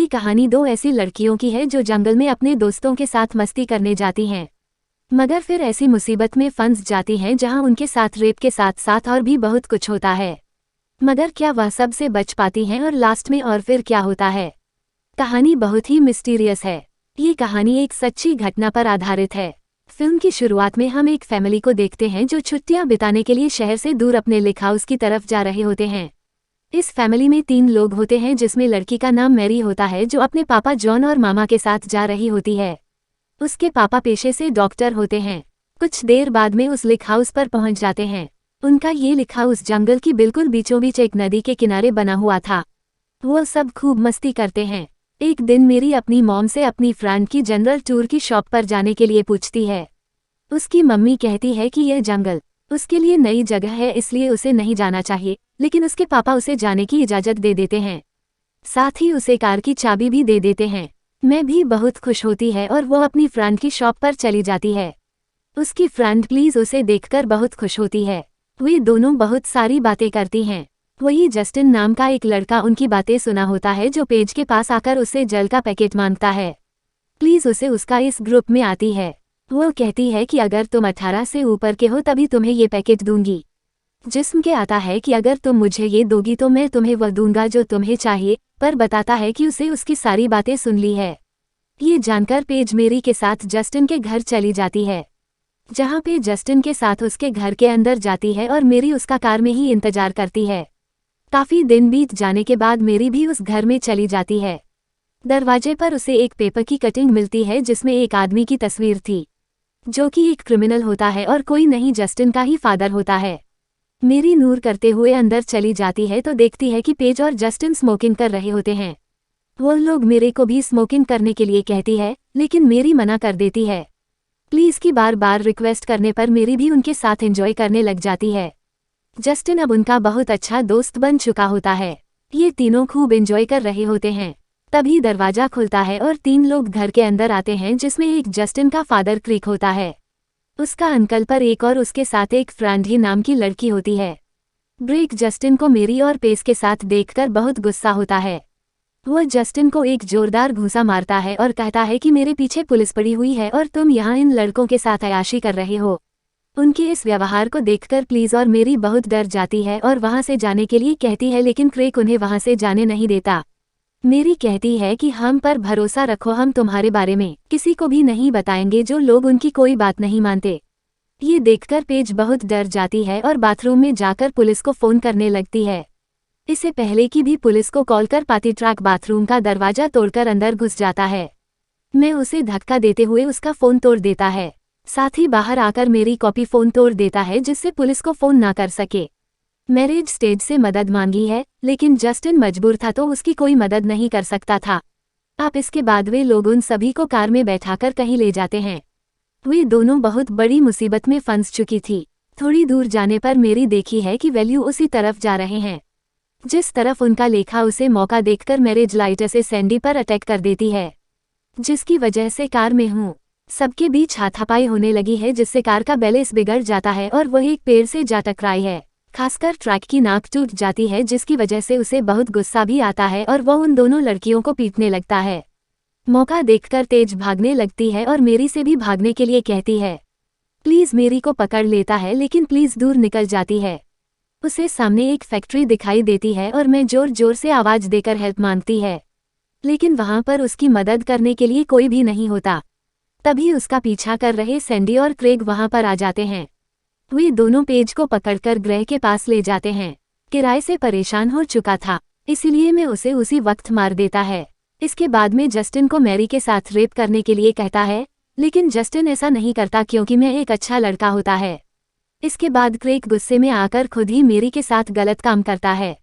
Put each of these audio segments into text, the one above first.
कहानी दो ऐसी लड़कियों की है जो जंगल में अपने दोस्तों के साथ मस्ती करने जाती हैं, मगर फिर ऐसी मुसीबत में फंस जाती हैं जहां उनके साथ रेप के साथ साथ और भी बहुत कुछ होता है। मगर क्या वह सब से बच पाती हैं और लास्ट में और फिर क्या होता है? कहानी बहुत ही मिस्टीरियस है। ये कहानी एक सच्ची घटना पर आधारित है। फिल्म की शुरुआत में हम एक फैमिली को देखते हैं जो छुट्टियां बिताने के लिए शहर से दूर अपने लेक हाउस की तरफ जा रहे होते हैं। इस फैमिली में 3 लोग होते हैं, जिसमें लड़की का नाम मैरी होता है जो अपने पापा जॉन और मामा के साथ जा रही होती है। उसके पापा पेशे से डॉक्टर होते हैं। कुछ देर बाद में उस लेक हाउस पर पहुंच जाते हैं। उनका ये लेक हाउस जंगल की बिल्कुल बीचों बीच एक नदी के किनारे बना हुआ था। वो सब खूब मस्ती करते हैं। एक दिन मेरी अपनी मॉम से अपनी फ्रेंड की जनरल टूर की शॉप पर जाने के लिए पूछती है। उसकी मम्मी कहती है कि यह जंगल उसके लिए नई जगह है, इसलिए उसे नहीं जाना चाहिए, लेकिन उसके पापा उसे जाने की इजाज़त दे देते हैं। साथ ही उसे कार की चाबी भी दे देते हैं। मैं भी बहुत खुश होती है और वो अपनी फ्रेंड की शॉप पर चली जाती है। उसकी फ्रेंड प्लीज उसे देखकर बहुत खुश होती है। वे दोनों बहुत सारी बातें करती हैं। वही जस्टिन नाम का एक लड़का उनकी बातें सुना होता है जो पेज के पास आकर उससे जल का पैकेट मांगता है। प्लीज उसे उसका इस ग्रुप में आती है। वो कहती है कि अगर तुम 18 से ऊपर के हो तभी तुम्हें ये पैकेट दूंगी। जिस्म के आता है कि अगर तुम मुझे ये दोगी तो मैं तुम्हें वह दूंगा जो तुम्हें चाहिए, पर बताता है कि उसे उसकी सारी बातें सुन ली है। ये जानकर पेज मेरी के साथ जस्टिन के घर चली जाती है, जहाँ पे जस्टिन के साथ उसके घर के अंदर जाती है और मेरी उसका कार में ही इंतजार करती है। काफी दिन बीत जाने के बाद मेरी भी उस घर में चली जाती है। दरवाजे पर उसे एक पेपर की कटिंग मिलती है जिसमें एक आदमी की तस्वीर थी, जो कि एक क्रिमिनल होता है और कोई नहीं जस्टिन का ही फादर होता है। मेरी नूर करते हुए अंदर चली जाती है तो देखती है कि पेज और जस्टिन स्मोकिंग कर रहे होते हैं। वो लोग मेरे को भी स्मोकिंग करने के लिए कहती है, लेकिन मेरी मना कर देती है। प्लीज की बार बार रिक्वेस्ट करने पर मेरी भी उनके साथ एंजॉय करने लग जाती है। जस्टिन अब उनका बहुत अच्छा दोस्त बन चुका होता है। ये तीनों खूब एंजॉय कर रहे होते हैं। तभी दरवाजा खुलता है और 3 लोग घर के अंदर आते हैं, जिसमें एक जस्टिन का फादर क्रिक होता है, उसका अंकल पर एक और उसके साथ एक फ्रेंड ही नाम की लड़की होती है। ब्रेक जस्टिन को मेरी और पेस के साथ देखकर बहुत गुस्सा होता है। वह जस्टिन को एक जोरदार घूंसा मारता है और कहता है कि मेरे पीछे पुलिस पड़ी हुई है और तुम यहाँ इन लड़कों के साथ अय्याशी कर रहे हो। उनके इस व्यवहार को देखकर प्लीज और मेरी बहुत डर जाती है और वहां से जाने के लिए कहती है, लेकिन क्रेक उन्हें वहां से जाने नहीं देता। मेरी कहती है कि हम पर भरोसा रखो, हम तुम्हारे बारे में किसी को भी नहीं बताएंगे जो लोग उनकी कोई बात नहीं मानते। ये देखकर पेज बहुत डर जाती है और बाथरूम में जाकर पुलिस को फोन करने लगती है। इससे पहले कि भी पुलिस को कॉल कर पाती ट्रक बाथरूम का दरवाजा तोड़कर अंदर घुस जाता है। मैं उसे धक्का देते हुए उसका फोन तोड़ देता है। साथ ही बाहर आकर मेरी कॉपी फोन तोड़ देता है, जिससे पुलिस को फोन ना कर सके। मैरिज स्टेज से मदद मांगी है, लेकिन जस्टिन मजबूर था तो उसकी कोई मदद नहीं कर सकता था। अब इसके बाद वे लोग उन सभी को कार में बैठाकर कहीं ले जाते हैं। वे दोनों बहुत बड़ी मुसीबत में फंस चुकी थी। थोड़ी दूर जाने पर मेरी देखी है कि वैल्यू उसी तरफ जा रहे हैं, जिस तरफ उनका लेखा उसे मौका देखकर मैरिज लाइटर से सैंडी पर अटैक कर देती है, जिसकी वजह से कार में हूँ सबके बीच हाथापाई होने लगी है, जिससे कार का बैलेंस बिगड़ जाता है और वह एक पेड़ से जा टकराई है। खासकर ट्रक की नाक टूट जाती है, जिसकी वजह से उसे बहुत गुस्सा भी आता है और वह उन दोनों लड़कियों को पीटने लगता है। मौका देखकर तेज भागने लगती है और मेरी से भी भागने के लिए कहती है। प्लीज मेरी को पकड़ लेता है, लेकिन प्लीज दूर निकल जाती है। उसे सामने एक फैक्ट्री दिखाई देती है और मैं जोर जोर से आवाज देकर हेल्प मांगती है, लेकिन वहां पर उसकी मदद करने के लिए कोई भी नहीं होता। तभी उसका पीछा कर रहे सैंडी और क्रेग वहां पर आ जाते हैं। वे दोनों पेज को पकड़कर ग्रह के पास ले जाते हैं। किराए से परेशान हो चुका था, इसीलिए मैं उसे उसी वक्त मार देता है। इसके बाद में जस्टिन को मैरी के साथ रेप करने के लिए कहता है, लेकिन जस्टिन ऐसा नहीं करता क्योंकि मैं एक अच्छा लड़का होता है। इसके बाद क्रेग गुस्से में आकर खुद ही मेरी के साथ गलत काम करता है।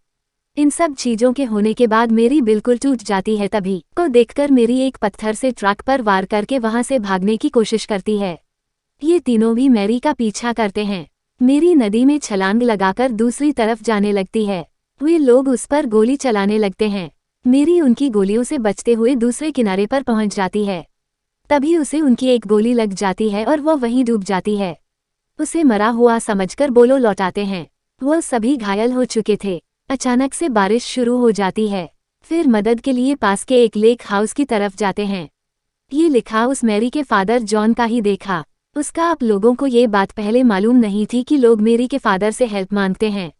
इन सब चीजों के होने के बाद मेरी बिल्कुल टूट जाती है। तभी को देखकर मेरी एक पत्थर से ट्रक पर वार करके वहां से भागने की कोशिश करती है। ये तीनों भी मैरी का पीछा करते हैं। मेरी नदी में छलांग लगाकर दूसरी तरफ जाने लगती है। वे लोग उस पर गोली चलाने लगते हैं। मेरी उनकी गोलियों से बचते हुए दूसरे किनारे पर पहुंच जाती है। तभी उसे उनकी एक गोली लग जाती है और वह वहीं डूब जाती है। उसे मरा हुआ समझकर बोलो लौटाते हैं। वह सभी घायल हो चुके थे। अचानक से बारिश शुरू हो जाती है। फिर मदद के लिए पास के एक लेक हाउस की तरफ जाते हैं। ये लिखा उस मैरी के फादर जॉन का ही देखा। उसका आप लोगों को ये बात पहले मालूम नहीं थी कि लोग मैरी के फादर से हेल्प मांगते हैं।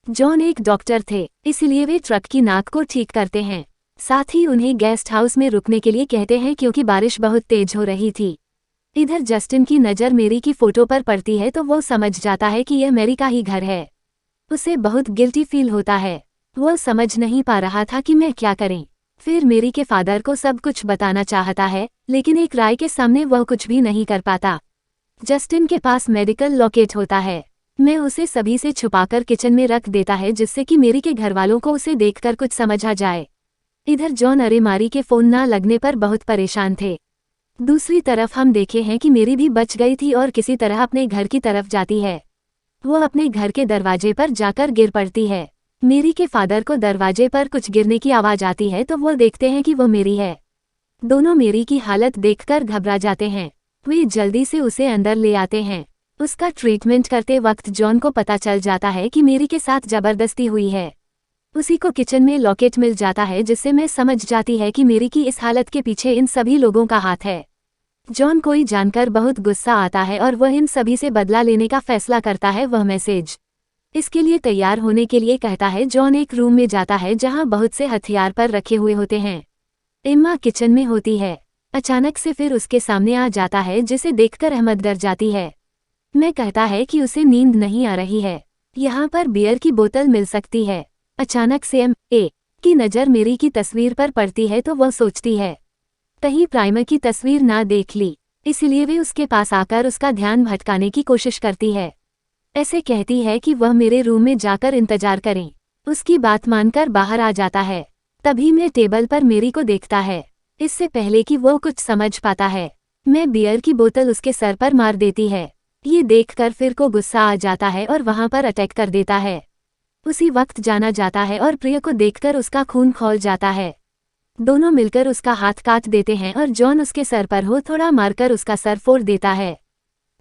जॉन एक डॉक्टर थे, इसलिए वे ट्रक की नाक को ठीक करते हैं। साथ ही उन्हें गेस्ट हाउस में रुकने के लिए कहते हैं क्योंकि बारिश बहुत तेज हो रही थी। इधर जस्टिन की नज़र मैरी की फोटो पर पड़ती है तो वो समझ जाता है कि यह मैरी का ही घर है। उसे बहुत गिल्टी फील होता है। वो समझ नहीं पा रहा था कि मैं क्या करें। फिर मैरी के फादर को सब कुछ बताना चाहता है, लेकिन एक राय के सामने वह कुछ भी नहीं कर पाता। जस्टिन के पास मेडिकल लॉकेट होता है। मैं उसे सभी से छुपाकर किचन में रख देता है जिससे कि मैरी के घरवालों को उसे देखकर कुछ समझ आ जाए। इधर जॉन अरेमारी के फोन ना लगने पर बहुत परेशान थे। दूसरी तरफ हम देखे हैं कि मैरी भी बच गई थी और किसी तरह अपने घर की तरफ जाती है। वो अपने घर के दरवाजे पर जाकर गिर पड़ती है। मैरी के फादर को दरवाजे पर कुछ गिरने की आवाज आती है तो वो देखते हैं कि वो मैरी है। दोनों मैरी की हालत देखकर घबरा जाते हैं। वे जल्दी से उसे अंदर ले आते हैं। उसका ट्रीटमेंट करते वक्त जॉन को पता चल जाता है कि मैरी के साथ जबरदस्ती हुई है। उसी को किचन में लॉकेट मिल जाता है जिससे मैं समझ जाती है कि मैरी की इस हालत के पीछे इन सभी लोगों का हाथ है। जॉन को जानकर बहुत गुस्सा आता है और वह इन सभी से बदला लेने का फैसला करता है। वह मैसेज इसके लिए तैयार होने के लिए कहता है। जॉन एक रूम में जाता है जहां बहुत से हथियार पर रखे हुए होते हैं। एम्मा किचन में होती है। अचानक से फिर उसके सामने आ जाता है जिसे देखकर अहमद डर जाती है। मैं कहता है कि उसे नींद नहीं आ रही है, यहाँ पर बियर की बोतल मिल सकती है। अचानक से एम.ए. की नज़र मैरी की तस्वीर पर पड़ती है तो वह सोचती है कहीं प्राइमर की तस्वीर ना देख ली, इसलिए वे उसके पास आकर उसका ध्यान भटकाने की कोशिश करती है। ऐसे कहती है कि वह मेरे रूम में जाकर इंतजार करें। उसकी बात मानकर बाहर आ जाता है। तभी मैं टेबल पर मैरी को देखता है। इससे पहले कि वो कुछ समझ पाता है, मैं बियर की बोतल उसके सर पर मार देती है। ये देखकर फिर को गुस्सा आ जाता है और वहां पर अटैक कर देता है। उसी वक्त जाना जाता है और प्रिय को देखकर उसका खून खौल जाता है। दोनों मिलकर उसका हाथ काट देते हैं और जॉन उसके सर पर हो थोड़ा मारकर उसका सर फोड़ देता है।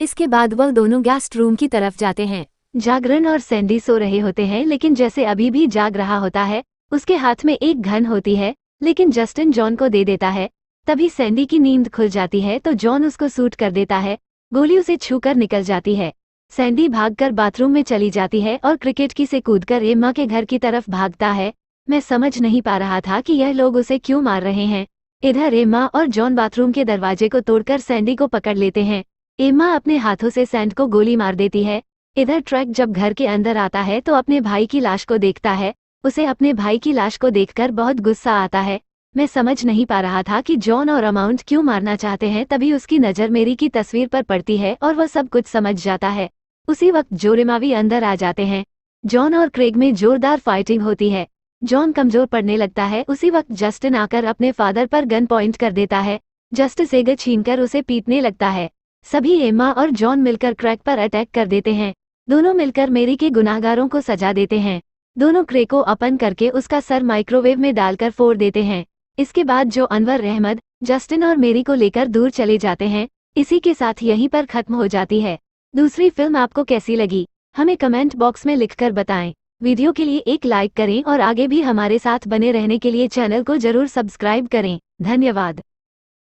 इसके बाद वह दोनों गेस्ट रूम की तरफ जाते हैं। जागरण और सैंडी सो रहे होते हैं, लेकिन जैसे अभी भी जाग रहा होता है। उसके हाथ में एक गन होती है, लेकिन जस्टिन जॉन को दे देता है। तभी सैंडी की नींद खुल जाती है तो जॉन उसको शूट कर देता है। गोली उसे छूकर निकल जाती है। सैंडी भागकर बाथरूम में चली जाती है और क्रिकेट की से कूदकर एम्मा के घर की तरफ भागता है। मैं समझ नहीं पा रहा था कि यह लोग उसे क्यों मार रहे हैं। इधर एम्मा और जॉन बाथरूम के दरवाजे को तोड़कर सैंडी को पकड़ लेते हैं। एम्मा अपने हाथों से सैंड को गोली मार देती है। इधर ट्रक जब घर के अंदर आता है तो अपने भाई की लाश को देखता है। उसे अपने भाई की लाश को देखकर बहुत गुस्सा आता है। मैं समझ नहीं पा रहा था कि जॉन और अमाउंट क्यों मारना चाहते हैं। तभी उसकी नज़र मैरी की तस्वीर पर पड़ती है और वह सब कुछ समझ जाता है। उसी वक्त जोरेमावी अंदर आ जाते हैं। जॉन और क्रेग में जोरदार फाइटिंग होती है। जॉन कमजोर पड़ने लगता है। उसी वक्त जस्टिन आकर अपने फादर पर गन पॉइंट कर देता है। जस्ट सेग छीनकर उसे पीटने लगता है। सभी एम्मा और जॉन मिलकर क्रेग पर अटैक कर देते हैं। दोनों मिलकर मैरी के गुनाहगारों को सजा देते हैं। दोनों क्रेग को अपन करके उसका सर माइक्रोवेव में डालकर फोड़ देते हैं। इसके बाद जो अनवर अहमद जस्टिन और मैरी को लेकर दूर चले जाते हैं। इसी के साथ यहीं पर खत्म हो जाती है। दूसरी फिल्म आपको कैसी लगी, हमें कमेंट बॉक्स में लिखकर बताएं। वीडियो के लिए एक लाइक करें और आगे भी हमारे साथ बने रहने के लिए चैनल को जरूर सब्सक्राइब करें। धन्यवाद।